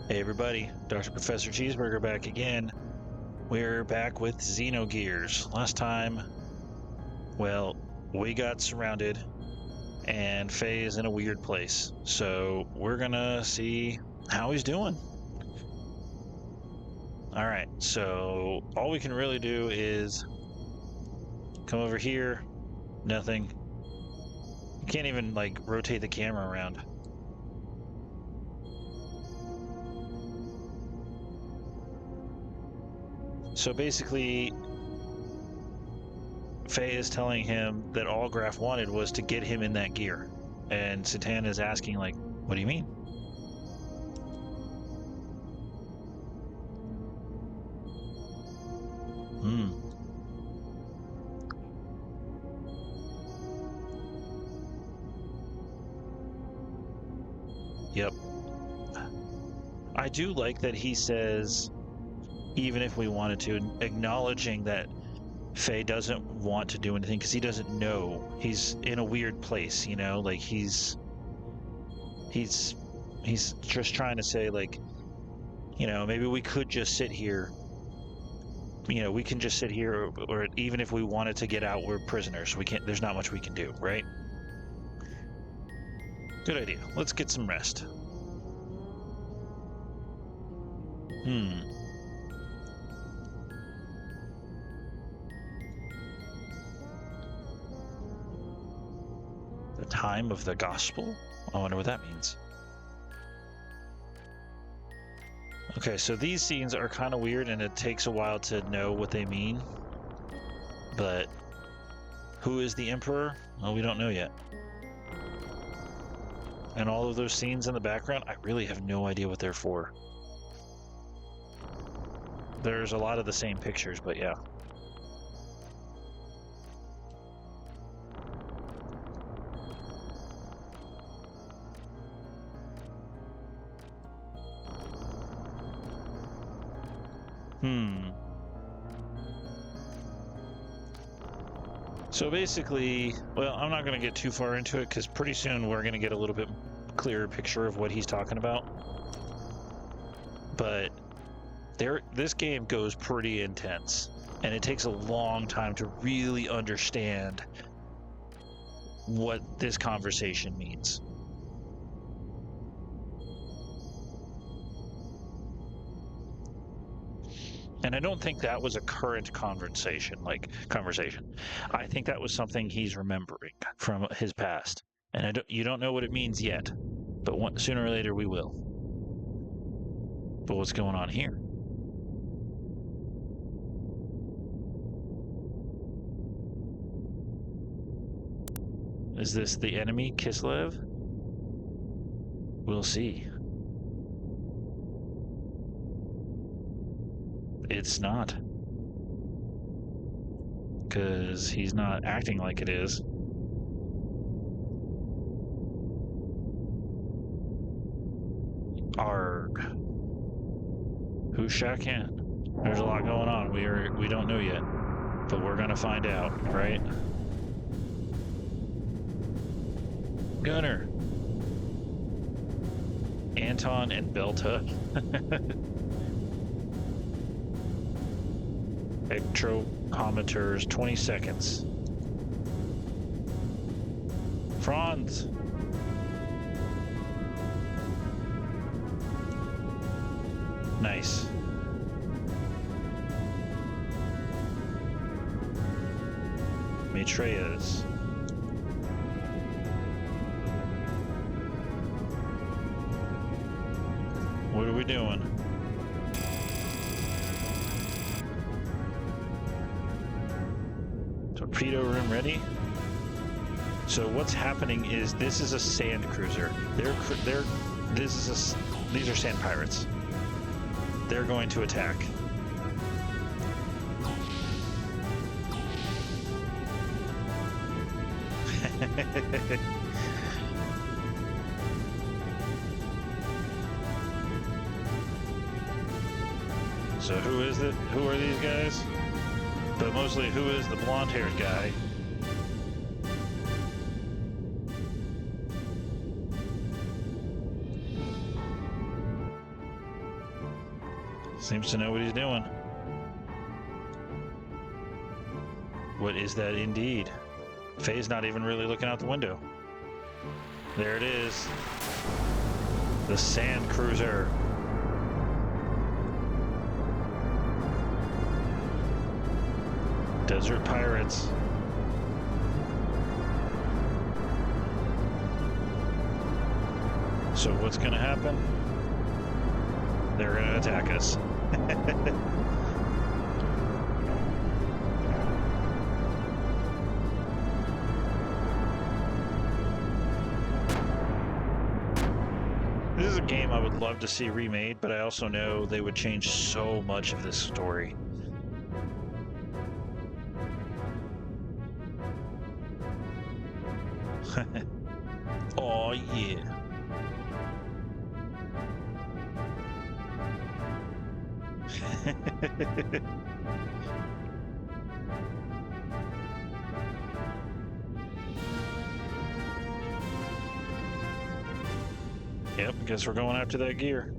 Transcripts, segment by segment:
Hey everybody, Dr. Professor Cheeseburger back again. We're back with Xenogears. Last time, well, we got surrounded and Fei is in a weird place. So we're gonna see how he's doing. Alright, so all we can really do is come over here. Nothing. You can't even like rotate the camera around. So basically, Fei is telling him that all Graf wanted was to get him in that gear. And Citan is asking, like, what do you mean? Yep. I do like that he says, even if we wanted to, acknowledging that Fei doesn't want to do anything because he doesn't know. He's in a weird place, you know, like he's just trying to say, like, you know, maybe we could just sit here. You know, we can just sit here, or even if we wanted to get out, we're prisoners. We can't, there's not much we can do, right? Good idea. Let's get some rest. The time of the gospel? I wonder what that means. Okay, so these scenes are kind of weird and it takes a while to know what they mean. But who is the emperor? Well, we don't know yet. And all of those scenes in the background, I really have no idea what they're for. There's a lot of the same pictures, but yeah. So basically, well, I'm not going to get too far into it because pretty soon we're going to get a little bit clearer picture of what he's talking about. But this game goes pretty intense, and it takes a long time to really understand what this conversation means. And I don't think that was a current conversation. I think that was something he's remembering from his past. And you don't know what it means yet, but sooner or later we will. But what's going on here? Is this the enemy, Kislev? We'll see. It's not. Because he's not acting like it is. Arg. Who's Shakan? There's a lot going on. We don't know yet. But we're gonna find out, right? Gunner. Anton and Belta. Ectropometers, 20 seconds. Franz. Nice. Maitreya's. What are we doing? Torpedo room ready. So what's happening is this is a sand cruiser. These are sand pirates. They're going to attack. So who is it? Who are these guys? But mostly, who is the blonde-haired guy? Seems to know what he's doing. What is that indeed? Fei's not even really looking out the window. There it is. The sand cruiser. Desert pirates. So what's gonna happen? They're gonna attack us. This is a game I would love to see remade, but I also know they would change so much of this story. Oh yeah. Yep, guess we're going after that gear.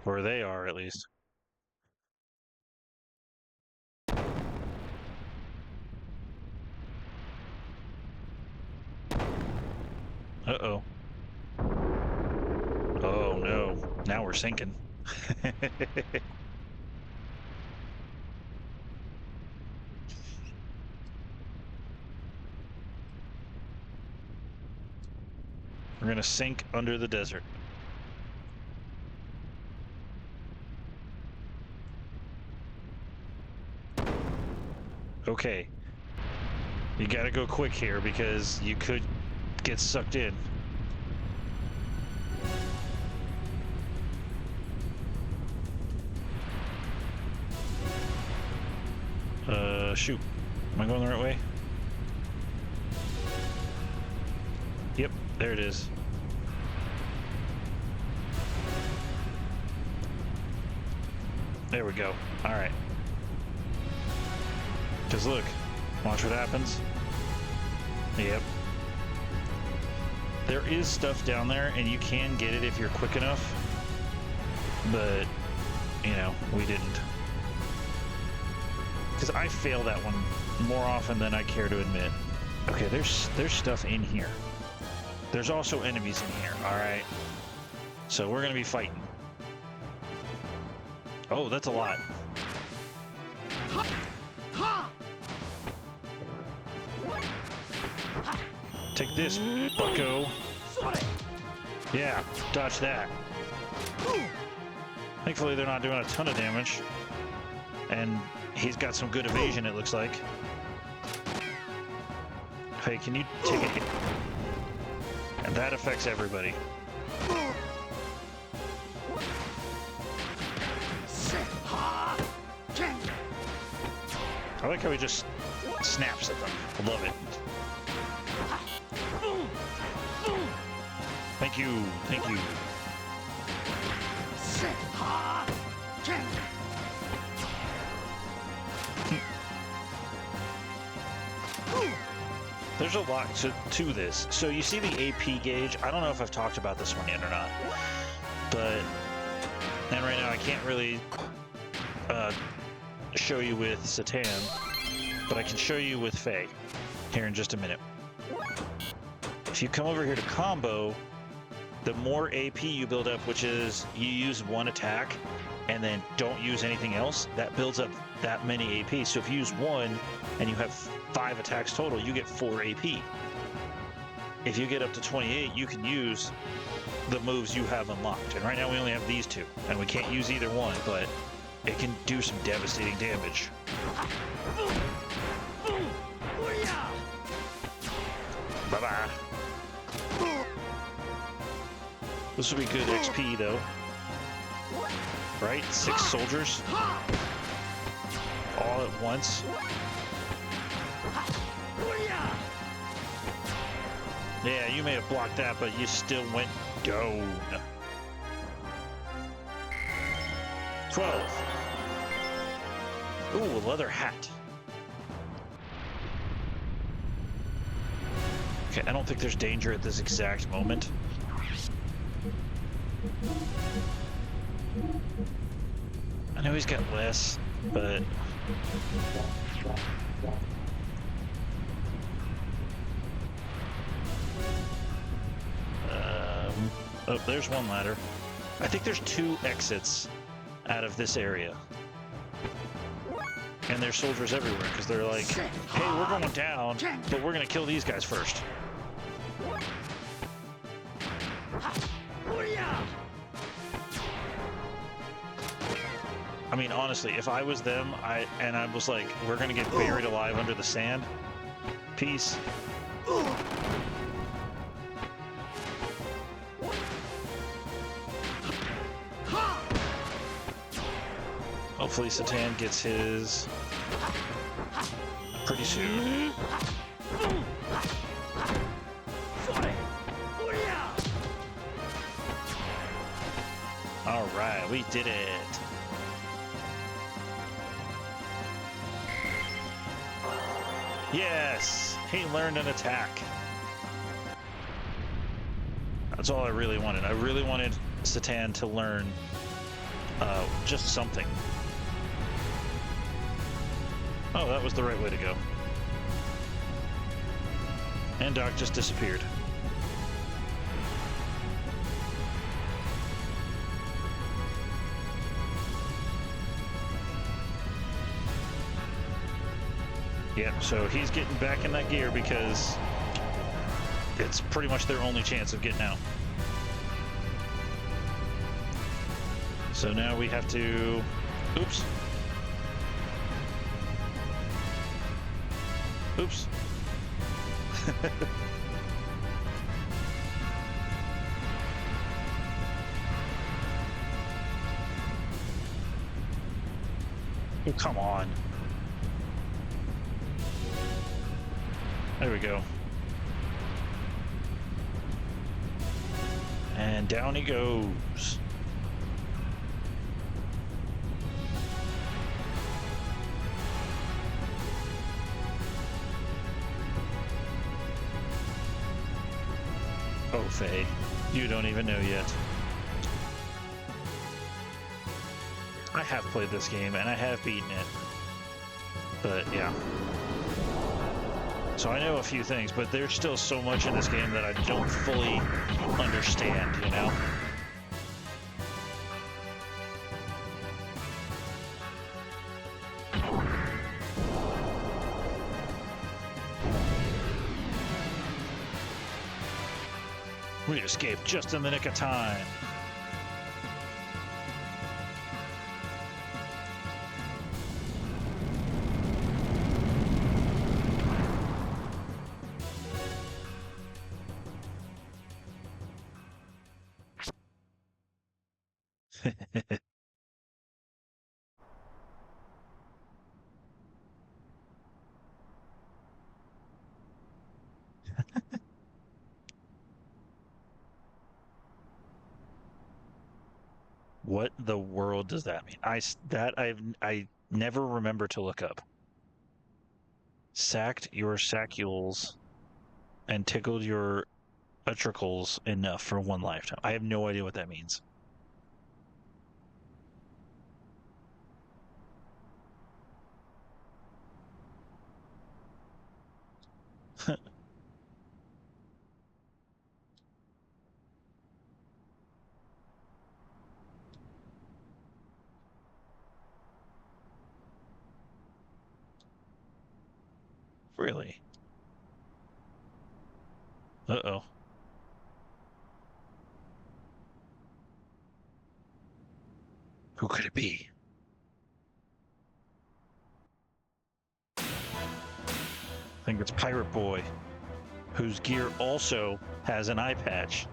Or they are, at least. Uh-oh. Oh, no. Now we're sinking. We're gonna sink under the desert. Okay. You gotta go quick here because you could get sucked in. Shoot. Am I going the right way? Yep, there it is. There we go. All right. Because look, watch what happens. Yep. There is stuff down there, and you can get it if you're quick enough. But, you know, we didn't. Because I fail that one more often than I care to admit. Okay, there's stuff in here. There's also enemies in here, alright? So we're gonna be fighting. Oh, that's a lot. Take this, bucko. Yeah, dodge that. Thankfully they're not doing a ton of damage. And he's got some good evasion, it looks like. Hey, can you take a hit? And that affects everybody. I like how he just snaps at them. I love it. Thank you, thank you. There's a lot to this. So you see the AP gauge. I don't know if I've talked about this one yet or not. But, and right now I can't really show you with Citan, but I can show you with Fei here in just a minute. If you come over here to combo, the more AP you build up, which is you use one attack and then don't use anything else, that builds up that many AP. So if you use one and you have 5 attacks total, you get 4 AP. If you get up to 28, you can use the moves you have unlocked. And right now we only have these 2, and we can't use either one, but it can do some devastating damage. Bye-bye. This will be good XP, though. Right? 6 soldiers. All at once. Yeah, you may have blocked that, but you still went down. 12. Ooh, a leather hat. Okay, I don't think there's danger at this exact moment. I know he's got less, but... oh, there's one ladder. I think there's 2 exits out of this area. And there's soldiers everywhere, because they're like, hey, we're going down, but we're going to kill these guys first. I mean, honestly, if I was them, I was like, we're going to get buried alive under the sand, peace. Hopefully Citan gets his pretty soon. All right, we did it. Yes, he learned an attack. That's all I really wanted. I really wanted Citan to learn just something. Oh, that was the right way to go. And Doc just disappeared. Yep, so he's getting back in that gear because it's pretty much their only chance of getting out. So now we have to... Oops. Oops. Oh, come on. There we go. And down he goes. Oh, Fei, you don't even know yet. I have played this game and I have beaten it. But yeah. So I know a few things, but there's still so much in this game that I don't fully understand, you know? We escaped just in the nick of time. What the world does that mean? I never remember to look up. Sacked your saccules and tickled your utricles enough for one lifetime. I have no idea what that means. Really? Uh-oh. Who could it be? I think it's Pirate Boy, whose gear also has an eye patch.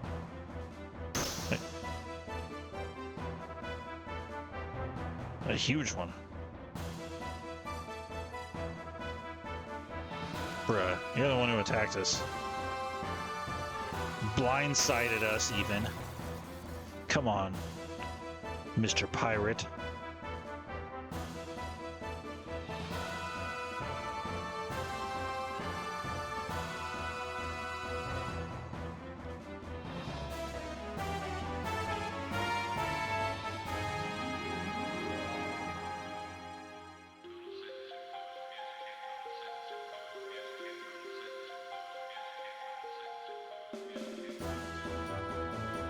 A huge one. Bruh, you're the one who attacked us. Blindsided us, even. Come on, Mr. Pirate.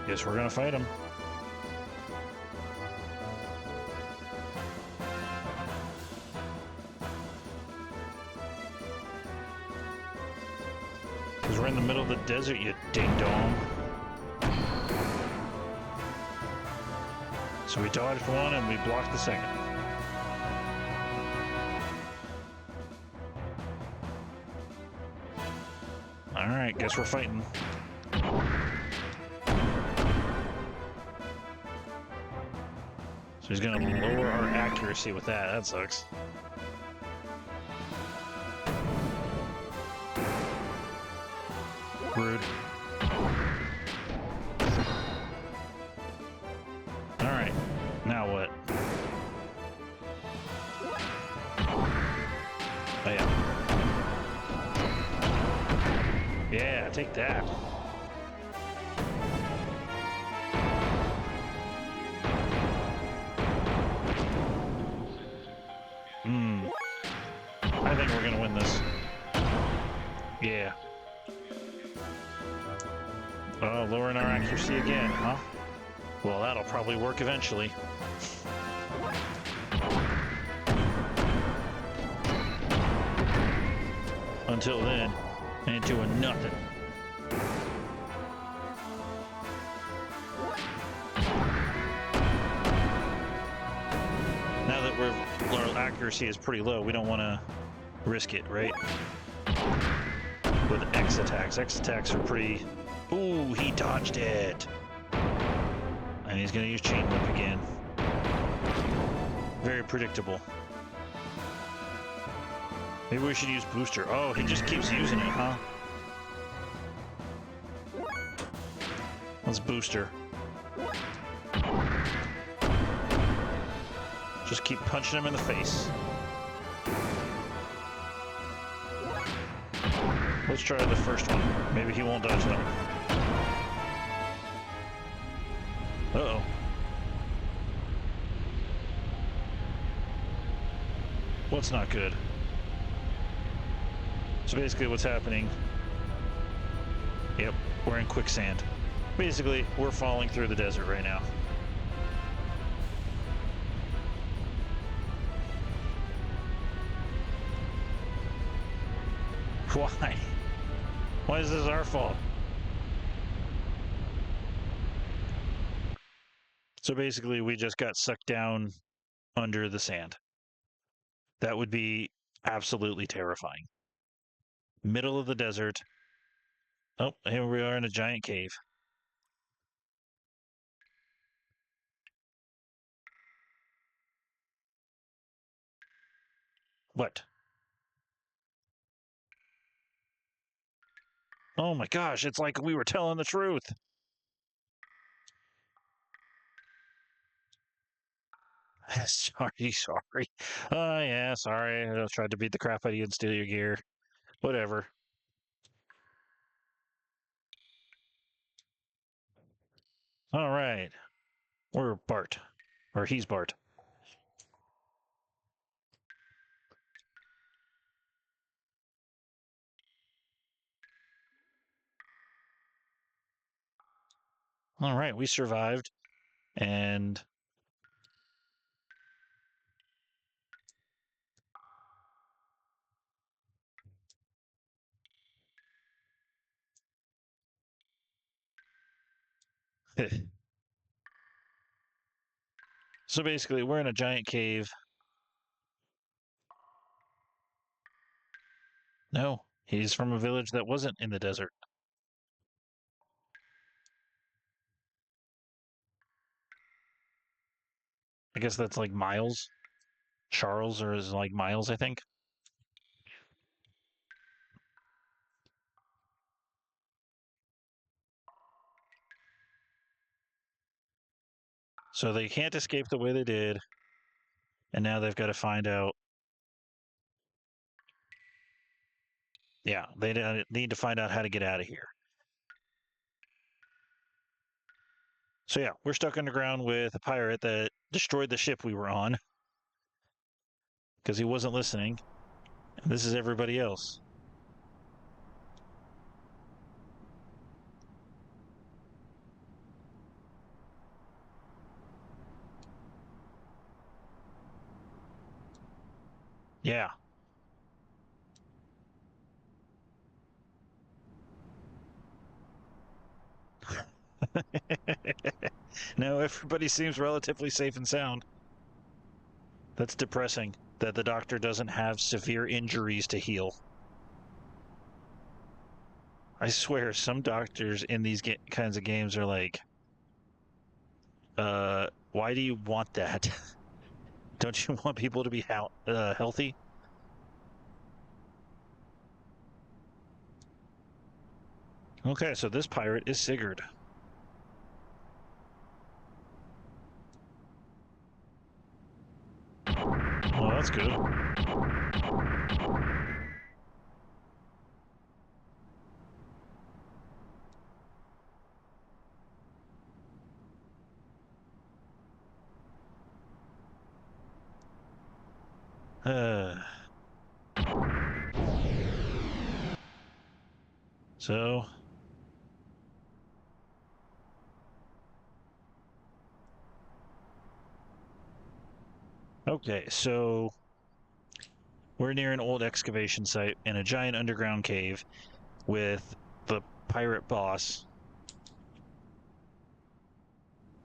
Guess we're gonna fight him. Because we're in the middle of the desert, you ding-dong. So we dodged one and we blocked the second. Alright, guess we're fighting. So he's gonna lower our accuracy with that. That sucks. Rude. Alright, now what? Oh yeah. Yeah, take that. I think we're gonna win this. Yeah. Oh, lowering our accuracy again, huh? Well, that'll probably work eventually. Until then, ain't doing nothing. Now that our accuracy is pretty low, we don't want to risk it, right? With X attacks. X attacks are pretty... Ooh, he dodged it. And he's going to use chain whip again. Very predictable. Maybe we should use booster. Oh, he just keeps using it, huh? Let's booster. Just keep punching him in the face. Let's try the first one. Maybe he won't dodge them. Uh-oh. What's not good? So basically what's happening... Yep, we're in quicksand. Basically, we're falling through the desert right now. Why? Why is this our fault? So basically, we just got sucked down under the sand. That would be absolutely terrifying. Middle of the desert. Oh, here we are in a giant cave. What? Oh my gosh, it's like we were telling the truth. Sorry. Oh, yeah, sorry. I tried to beat the crap out of you and steal your gear. Whatever. All right. We're Bart. Or he's Bart. All right, we survived. And... So basically, we're in a giant cave. No, he's from a village that wasn't in the desert. I guess that's like Miles. Charles or is like Miles, I think. So they can't escape the way they did. And now they've got to find out. Yeah, they need to find out how to get out of here. So yeah, we're stuck underground with a pirate that destroyed the ship we were on. Because he wasn't listening. And this is everybody else. Yeah. No, everybody seems relatively safe and sound. That's depressing that the doctor doesn't have severe injuries to heal. I swear, some doctors in these kinds of games are like, why do you want that? Don't you want people to be healthy? Okay, so this pirate is Sigurd. Well, that's good. Uh, so, okay, so we're near an old excavation site in a giant underground cave with the pirate boss.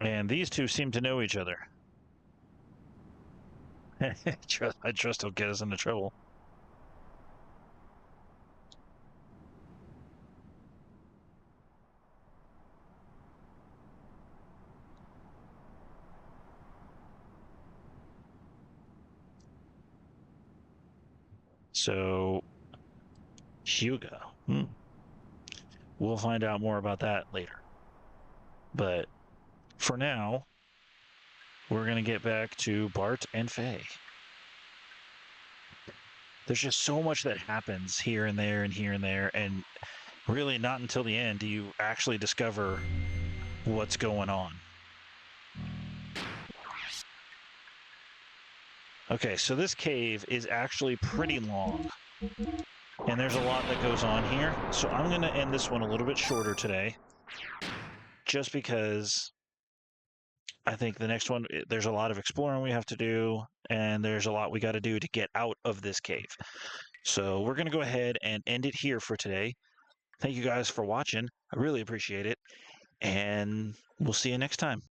And these two seem to know each other. I trust he'll get us into trouble. So, Hugo. We'll find out more about that later. But for now, we're going to get back to Bart and Fei. There's just so much that happens here and there and here and there, and really not until the end do you actually discover what's going on. Okay, so this cave is actually pretty long, and there's a lot that goes on here. So I'm going to end this one a little bit shorter today, just because I think the next one, there's a lot of exploring we have to do, and there's a lot we got to do to get out of this cave. So we're going to go ahead and end it here for today. Thank you guys for watching. I really appreciate it, and we'll see you next time.